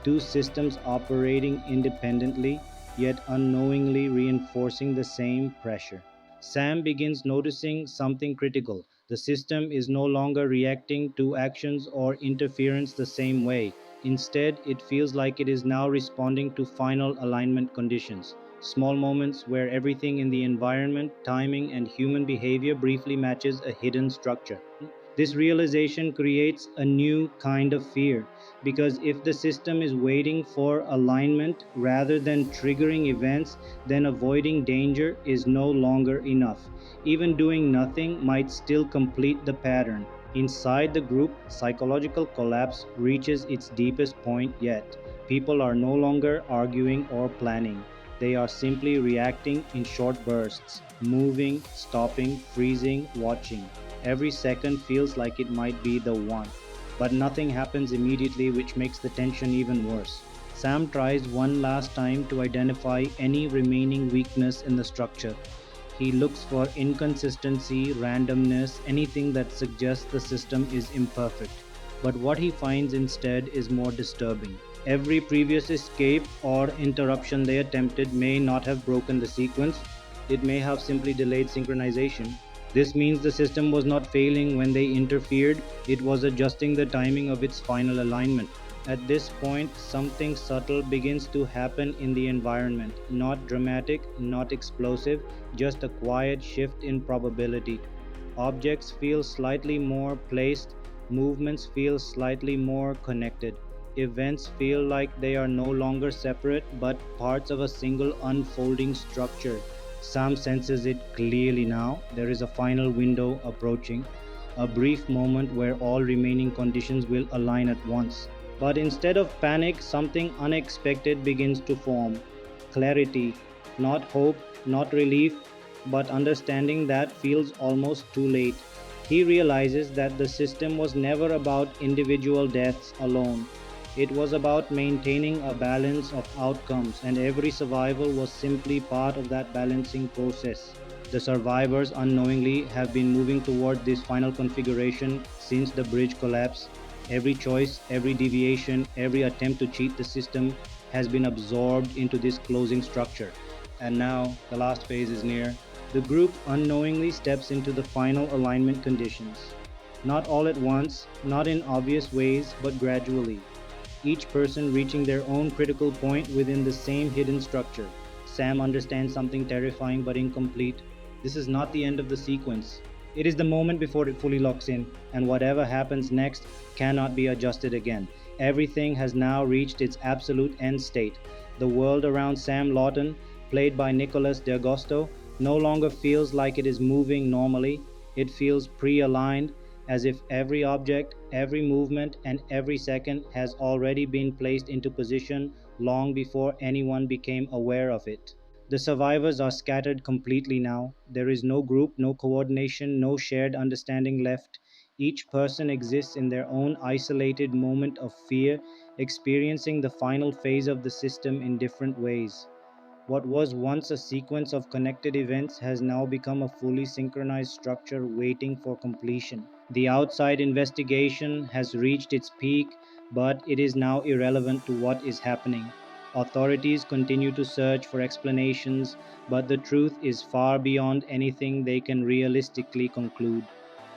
two systems operating independently, yet unknowingly reinforcing the same pressure. Sam begins noticing something critical. The system is no longer reacting to actions or interference the same way. Instead, it feels like it is now responding to final alignment conditions. Small moments where everything in the environment, timing, and human behavior briefly matches a hidden structure. This realization creates a new kind of fear because if the system is waiting for alignment rather than triggering events, then avoiding danger is no longer enough. Even doing nothing might still complete the pattern. Inside the group, psychological collapse reaches its deepest point yet. People are no longer arguing or planning. They are simply reacting in short bursts, moving, stopping, freezing, watching. Every second feels like it might be the one, but nothing happens immediately, which makes the tension even worse. Sam tries one last time to identify any remaining weakness in the structure. He looks for inconsistency, randomness, anything that suggests the system is imperfect. But what he finds instead is more disturbing. Every previous escape or interruption they attempted may not have broken the sequence, it may have simply delayed synchronization. This means the system was not failing when they interfered, it was adjusting the timing of its final alignment. At this point, something subtle begins to happen in the environment. Not dramatic, not explosive, just a quiet shift in probability. Objects feel slightly more placed, movements feel slightly more connected. Events feel like they are no longer separate but parts of a single unfolding structure. Sam senses it clearly now. There is a final window approaching, a brief moment where all remaining conditions will align at once. But instead of panic, something unexpected begins to form. Clarity, not hope, not relief, but understanding that feels almost too late. He realizes that the system was never about individual deaths alone. It was about maintaining a balance of outcomes, and every survival was simply part of that balancing process. The survivors unknowingly have been moving toward this final configuration since the bridge collapse. Every choice, every deviation, every attempt to cheat the system has been absorbed into this closing structure. And now, the last phase is near. The group unknowingly steps into the final alignment conditions. Not all at once, not in obvious ways, but gradually. Each person reaching their own critical point within the same hidden structure. Sam understands something terrifying but incomplete. This is not the end of the sequence. It is the moment before it fully locks in, and whatever happens next cannot be adjusted again. Everything has now reached its absolute end state. The world around Sam Lawton, played by Nicholas D'Agosto, no longer feels like it is moving normally. It feels pre-aligned, as if every object, every movement, and every second has already been placed into position long before anyone became aware of it. The survivors are scattered completely now. There is no group, no coordination, no shared understanding left. Each person exists in their own isolated moment of fear, experiencing the final phase of the system in different ways. What was once a sequence of connected events has now become a fully synchronized structure waiting for completion. The outside investigation has reached its peak, but it is now irrelevant to what is happening. Authorities continue to search for explanations, but the truth is far beyond anything they can realistically conclude.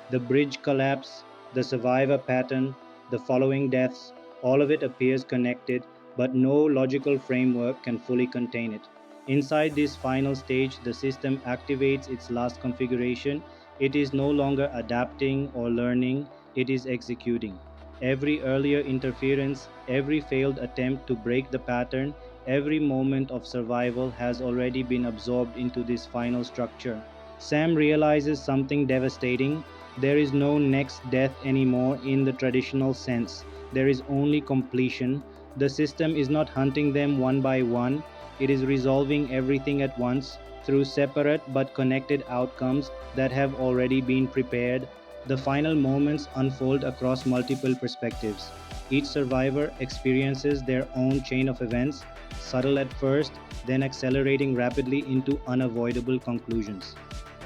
The bridge collapse, the survivor pattern, the following deaths, all of it appears connected, but no logical framework can fully contain it. Inside this final stage, the system activates its last configuration. It is no longer adapting or learning, it is executing. Every earlier interference, every failed attempt to break the pattern, every moment of survival has already been absorbed into this final structure. Sam realizes something devastating. There is no next death anymore in the traditional sense. There is only completion. The system is not hunting them one by one, it is resolving everything at once through separate but connected outcomes that have already been prepared. The final moments unfold across multiple perspectives. Each survivor experiences their own chain of events, subtle at first, then accelerating rapidly into unavoidable conclusions.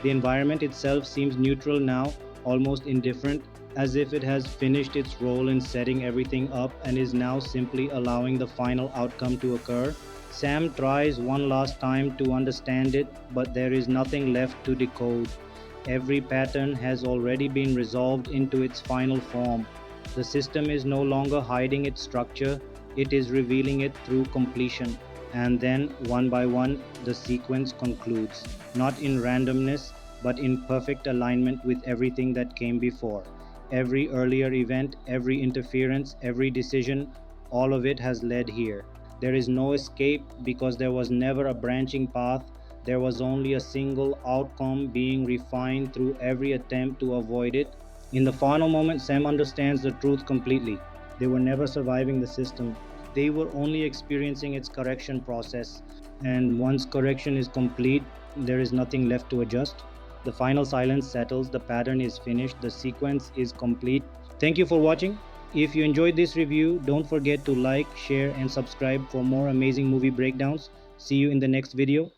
The environment itself seems neutral now, almost indifferent, as if it has finished its role in setting everything up and is now simply allowing the final outcome to occur. Sam tries one last time to understand it, but there is nothing left to decode. Every pattern has already been resolved into its final form. The system is no longer hiding its structure, it is revealing it through completion. And then, one by one, the sequence concludes, not in randomness, but in perfect alignment with everything that came before. Every earlier event, every interference, every decision, all of it has led here. There is no escape because there was never a branching path. There was only a single outcome being refined through every attempt to avoid it. In the final moment, Sam understands the truth completely. They were never surviving the system. They were only experiencing its correction process. And once correction is complete, there is nothing left to adjust. The final silence settles, the pattern is finished, the sequence is complete. Thank you for watching. If you enjoyed this review, don't forget to like, share, and subscribe for more amazing movie breakdowns. See you in the next video.